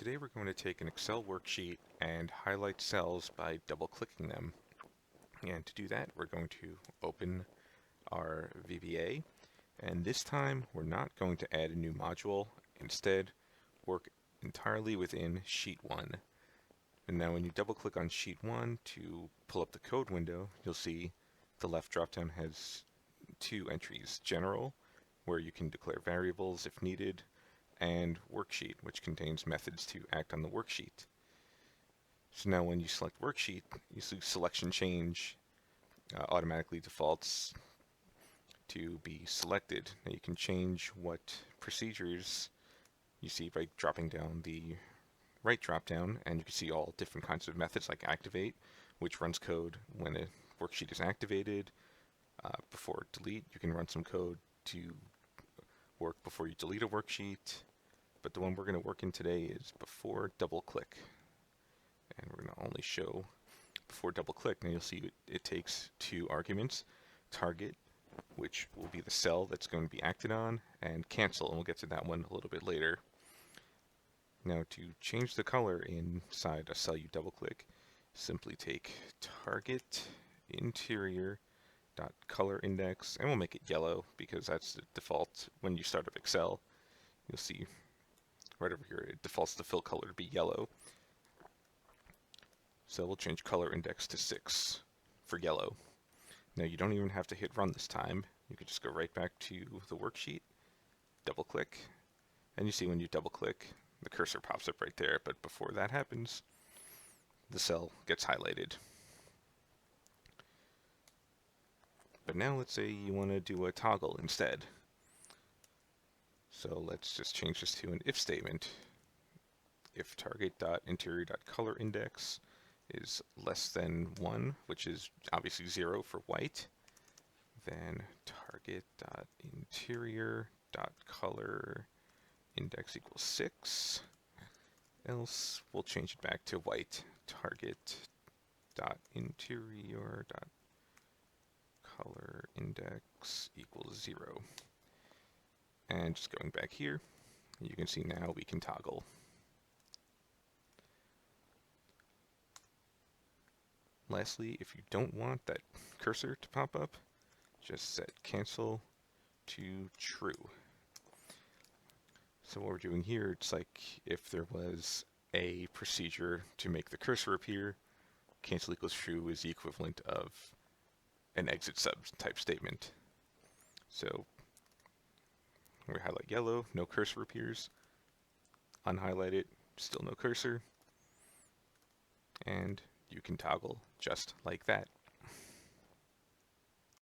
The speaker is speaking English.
Today we're going to take an Excel worksheet and highlight cells by double-clicking them. And to do that, we're going to open our VBA, and this time we're not going to add a new module. Instead, work entirely within Sheet 1. And now when you double-click on Sheet 1 to pull up the code window, you'll see the left drop-down has two entries: General, where you can declare variables if needed, and Worksheet, which contains methods to act on the worksheet. So now when you select Worksheet, you see Selection Change automatically defaults to be selected. Now you can change what procedures you see by dropping down the right drop-down, and you can see all different kinds of methods like Activate, which runs code when a worksheet is activated. Before delete, you can run some code to work before you delete a worksheet. But the one we're going to work in today is before double click. And we're going to only show before double click. Now you'll see it takes two arguments: target, which will be the cell that's going to be acted on, and cancel, and we'll get to that one a little bit later. Now to change the color inside a cell you double click, simply take target interior dot color index, and we'll make it yellow because that's the default when you start up Excel. You'll see right over here, it defaults the fill color to be yellow. So we'll change color index to 6 for yellow. Now you don't even have to hit run this time. You can just go right back to the worksheet, double click, and you see when you double click, the cursor pops up right there. But before that happens, the cell gets highlighted. But now let's say you want to do a toggle instead. So let's just change this to an if statement. If target.interior.color index is less than 1, which is obviously 0 for white, then target.interior.color index equals 6. Else we'll change it back to white. Target.interior.color index equals 0. And just going back here, you can see now we can toggle. Lastly, if you don't want that cursor to pop up, just set cancel to true. So what we're doing here, it's like if there was a procedure to make the cursor appear, cancel equals true is the equivalent of an exit sub type statement. So we highlight yellow, no cursor appears. Unhighlight it, still no cursor. And you can toggle just like that.